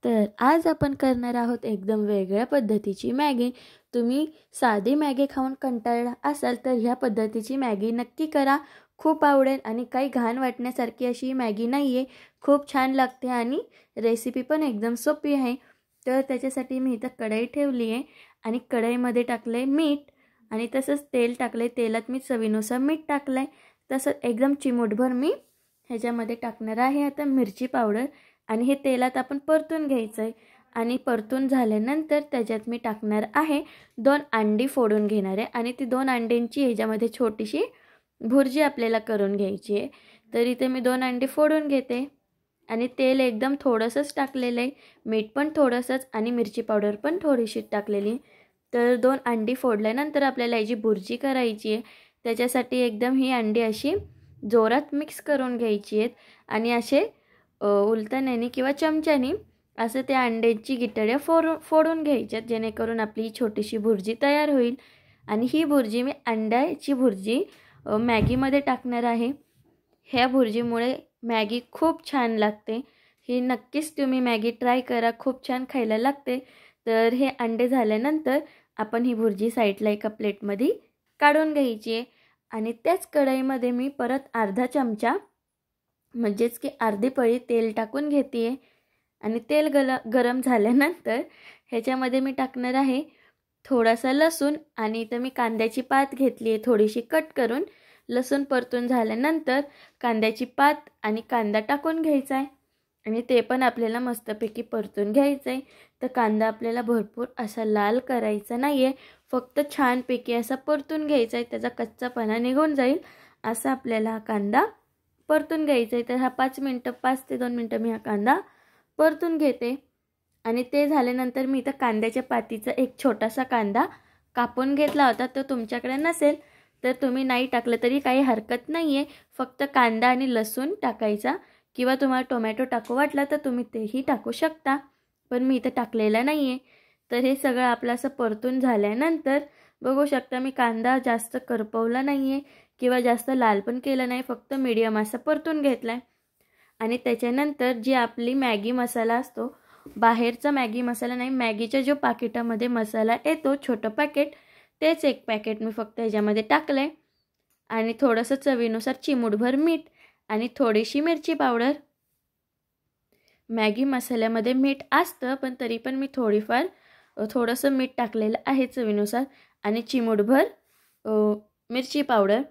तर आज आपण करणार आहोत एकदम वेगळ्या पद्धतीची मॅगी। तुम्ही साधी मॅगी खाऊन कंटाळला असाल तर ह्या पद्धतीची मॅगी नक्की करा, खूप आवडेल आणि काही घाण वाटण्यासारखी अशी मॅगी नाहीये, खूप छान लागते आणि रेसिपी पण एकदम सोपी आहे। तर त्याच्यासाठी मी इथं कढई ठेवली आहे आणि कढईमध्ये टाकले मीठ आणि तसंच तेल टाकले। तेलात मी चवीनुसार मीठ टाकले, तसंच एकदम चिमूटभर मी ह्याच्यामध्ये टाकणार आहे आता मिरची पावडर आणि हे तेलात आपण परतून घ्यायचं आहे आणि परतून झाल्यानंतर त्याच्यात मी टाकणार आहे 2 अंडी फोडून घेणार आहे आणि ती 2 अंड्यांची ह्याच्यामध्ये छोटीशी भुर्जी आपल्याला करून घ्यायची आहे। तर इथे मी 2 अंडी फोडून घेते आणि तेल एकदम थोडंसंच टाकलेलं आहे, मीठ पण थोडंसंच आणि मिरची पावडर पण थोडीशी टाकलेली। तर 2 अंडी फोडल्यानंतर आपल्याला याची भुर्जी करायची आहे। त्याच्यासाठी एकदम ही अंडी अशी जोरात मिक्स करून घ्यायची आहेत आणि असे उलटण्याने किंवा चमच्याने असं त्या अंड्याची गिटड्या फोडून घ्यायच्यात, जेणेकरून आपली छोटीशी भुर्जी तयार होईल। आणि ही भुर्जी मी अंड्याची भुर्जी मॅगीमध्ये टाकणार आहे। ह्या भुर्जीमुळे मॅगी खूप छान लागते, ही नक्कीच तुम्ही मॅगी ट्राय करा, खूप छान खायला लागते। तर हे अंडे झाल्यानंतर आपण ही भुर्जी साईडला एका प्लेटमध्ये काढून घ्यायची आहे आणि त्याच कढईमध्ये मी परत अर्धा चमचा म्हणजेच की अर्धी पळी तेल टाकून घेते आणि तेल गरम झाल्यानंतर ह्याच्यामध्ये मी टाकणार आहे थोडासा लसूण आणि इथं मी कांद्याची पात घेतली आहे थोडीशी कट करून। लसूण परतून झाल्यानंतर कांद्याची पात आणि कांदा टाकून घ्यायचा आहे आणि ते पण आपल्याला मस्तपैकी परतून घ्यायचं आहे। तर कांदा आपल्याला भरपूर असा लाल करायचा नाही आहे, फक्त छानपैकी असा परतून घ्यायचा आहे, त्याचा कच्चापणा निघून जाईल असा आपल्याला हा कांदा परतून घ्यायचा आहे। तर हा 5 ते 2 मिनिटं मी हा कांदा परतून घेते आणि ते झाल्यानंतर मी इथं कांद्याच्या पातीचा एक छोटासा कांदा कापून घेतला होता, तो तुमच्याकडे नसेल तर तुम्ही नाही टाकलं तरी काही हरकत नाही आहे, फक्त कांदा आणि लसूण टाकायचा किंवा तुम्हाला टोमॅटो टाकू वाटला तर तुम्ही तेही टाकू शकता, पण मी इथं टाकलेला नाही आहे। तर हे सगळं आपलं असं परतून झाल्यानंतर बघू शकता मी कांदा जास्त करपवला नाही आहे किंवा जास्त लाल पण केलं नाही, फक्त मीडियम असा परतून घेतला आहे। आणि त्याच्यानंतर जी आपली मॅगी मसाला असतो, बाहेरचा मॅगी मसाला नाही, मॅगीच्या जो पाकिटामध्ये मसाला येतो छोटं पॅकेट, तेच एक पॅकेट मी फक्त ह्याच्यामध्ये टाकलं आहे आणि थोडंसं चवीनुसार चिमूटभर मीठ आणि थोडीशी मिरची पावडर। मॅगी मसाल्यामध्ये मीठ असतं पण तरी पण मी थोडंसं मीठ टाकलेलं आहे चवीनुसार आणि चिमूटभर मिरची पावडर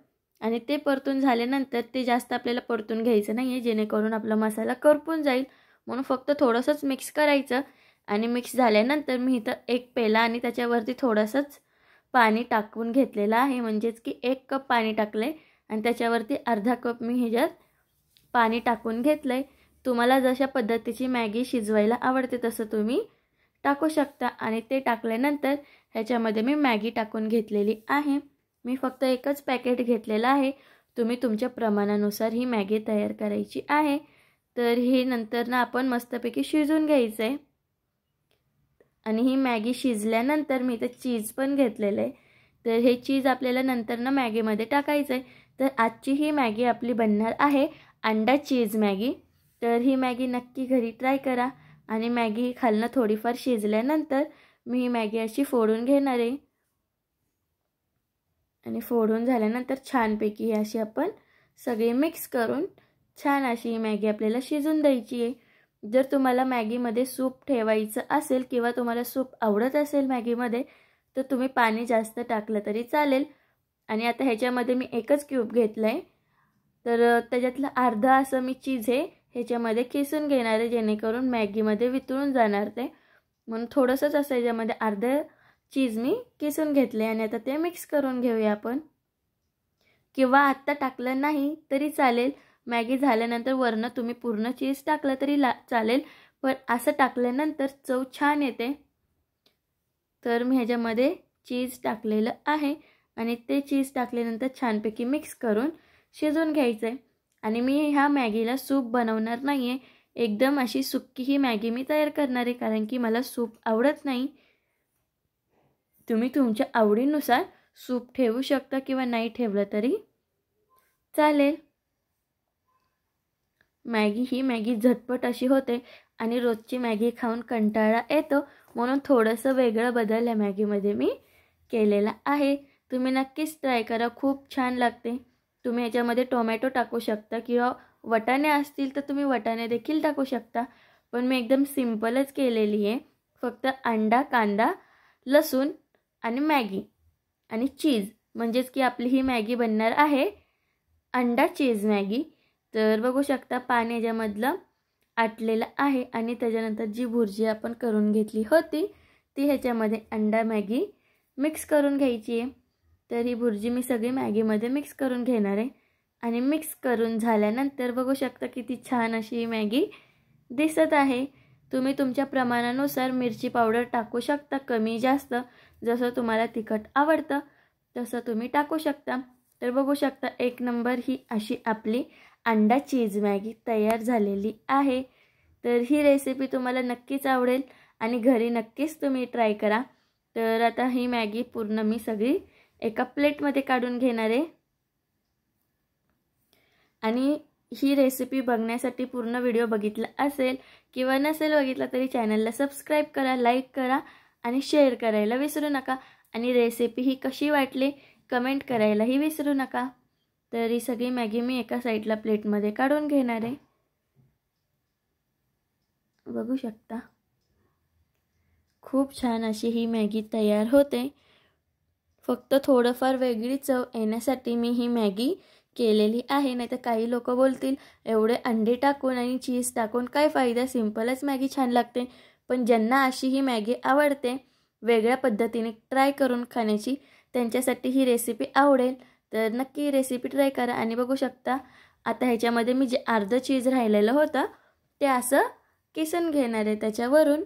आणि ते परतून झाल्यानंतर ते जास्त आपल्याला परतून घ्यायचं नाही आहे, जेणेकरून आपला मसाला करपून जाईल, म्हणून फक्त थोडंसंच मिक्स करायचं। आणि मिक्स झाल्यानंतर मी इथं एक पेला आणि त्याच्यावरती थोडंसंच पाणी टाकून घेतलेलं आहे, म्हणजेच की 1 कप पाणी टाकलं आहे आणि त्याच्यावरती अर्धा कप मी ह्याच्यात पाणी टाकून घेतलं आहे। तुम्हाला जशा पद्धतीची मॅगी शिजवायला आवडते तसं तुम्ही टाकू शकता आणि ते टाकल्यानंतर ह्याच्यामध्ये मी मॅगी टाकून घेतलेली आहे। मी फक्त एकच पॅकेट घेतलेलं आहे, तुम्ही तुमच्या प्रमाणानुसार ही मॅगी तयार करायची आहे। तर हे नंतर ना आपण मस्तपैकी शिजून घ्यायचं आहे आणि ही मॅगी शिजल्यानंतर मी इथे चीज पण घेतलेलं आहे, तर हे चीज आपल्याला नंतर ना मॅगीमध्ये टाकायचं आहे। तर आजची ही मॅगी आपली बनणार आहे अंडा चीज मॅगी। तर ही मॅगी नक्की घरी ट्राय करा आणि मॅगी खालनं थोडीफार शिजल्यानंतर मी ही मॅगी अशी फोडून घेणार आहे आणि फोडून झाल्यानंतर छानपैकी अशी आपण सगळे मिक्स करून छान अशी ही मॅगी आपल्याला शिजून द्यायची आहे। जर तुम्हाला मॅगीमध्ये सूप ठेवायचं असेल किंवा तुम्हाला सूप आवडत असेल मॅगीमध्ये तर तुम्ही पाणी जास्त टाकलं तरी चालेल। आणि आता ह्याच्यामध्ये मी एकच क्यूब घेतलं आहे, तर त्याच्यातलं अर्धा असं मी चीज ह्याच्यामध्ये किसून घेणार आहे, जेणेकरून मॅगीमध्ये वितळून जाणार ते, म्हणून थोडंसंच असं ह्याच्यामध्ये अर्धं चीज मी किसून घेतले आणि आता ते मिक्स करून घेऊया आपण, किंवा आत्ता टाकलं नाही तरी चालेल, मॅगी झाल्यानंतर वरनं तुम्ही पूर्ण चीज टाकलं तरी चालेल, पण असं टाकल्यानंतर चव छान येते। तर मी ह्याच्यामध्ये चीज टाकलेलं आहे आणि ते चीज टाकल्यानंतर छानपैकी मिक्स करून शिजवून घ्यायचं आहे। आणि मी ह्या मॅगीला सूप बनवणार नाही आहे, एकदम अशी सुक्की ही मॅगी मी तयार करणार आहे, कारण की मला सूप आवडत नाही। तुम्ही तुमच्या आवडीनुसार सूप ठेवू शकता किंवा नाही ठेवलं तरी चालेल। ही मॅगी झटपट अशी होते आणि रोजची मॅगी खाऊन कंटाळा येतो, म्हणून थोडंसं वेगळं बदल या मॅगीमध्ये मी केलेला आहे. तुम्ही नक्कीच ट्राय करा, खूप छान लागते. तुम्ही याच्यामध्ये टोमॅटो टाकू शकता किंवा वाटाणे असतील तर तुम्ही वाटाणे देखील टाकू शकता, पण मी एकदम सिंपलच केलेली आहे. फक्त अंडा, कांदा, लसूण आणि मॅगी आणि चीज, म्हणजेच की आपली ही मॅगी बनणार आहे अंडा चीज मॅगी. तर बघू शकता पाणी याच्यामधलं आटलेलं आहे आणि त्याच्यानंतर जी भुर्जी आपण करून घेतली होती ती ह्याच्यामध्ये अंडा मॅगी मिक्स करून घ्यायची आहे. तर ही भुर्जी मी सगळी मॅगीमध्ये मिक्स करून घेणार आहे आणि मिक्स करून झाल्यानंतर बघू शकता किती छान अशी ही मॅगी दिसत आहे. तुम्ही तुमच्या प्रमाणानुसार मिरची पावडर टाकू शकता, कमी जास्त, जसं तुम्हाला तिखट आवडतं तसं तुम्ही टाकू शकता. तर बघू शकता एक नंबर ही अशी आपली अंडा चीज मॅगी तयार झालेली आहे. तर ही रेसिपी तुम्हाला नक्कीच आवडेल आणि घरी नक्कीच तुम्ही ट्राय करा. तर आता ही मॅगी पूर्ण मी सगळी एका प्लेटमध्ये काढून घेणार आहे आणि ही रेसिपी बघण्यासाठी पूर्ण व्हिडिओ बघितला असेल किंवा नसेल बघितला तरी चॅनलला सबस्क्राईब करा, लाईक करा आणि शेअर करायला विसरू नका. आणि रेसिपी ही कशी वाटली कमेंट करायलाही विसरू नका. तर ही सगळी मॅगी मी एका साईडला प्लेटमध्ये काढून घेणार आहे. बघू शकता खूप छान अशी ही मॅगी तयार होते. फक्त थोडंफार वेगळी चव येण्यासाठी मी ही मॅगी केलेली आहे. नाही तर काही लोक बोलतील एवढे अंडे टाकून आणि चीज टाकून काय फायदा, सिंपलच मॅगी छान लागते. पण ज्यांना अशी ही मॅगी आवडते वेगळ्या पद्धतीने ट्राय करून खाण्याची, त्यांच्यासाठी ही रेसिपी आवडेल. तर नक्की ही रेसिपी ट्राय करा. आणि बघू शकता आता ह्याच्यामध्ये मी जे अर्ध चीज राहिलेलं होतं ते असं किसून घेणार आहे त्याच्यावरून.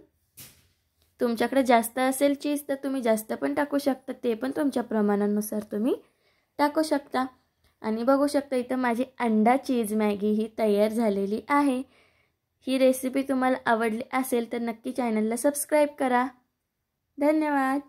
तुमच्याकडे जास्त असेल चीज तर तुम्ही जास्त पण टाकू शकता, ते पण तुमच्या प्रमाणानुसार तुम्ही टाकू शकता. आणि बघू शकता इथं माझी अंडा चीज मॅगी ही तयार झालेली आहे. ही रेसिपी तुम्हाला आवडली असेल तर नक्की चॅनलला सबस्क्राईब करा. धन्यवाद.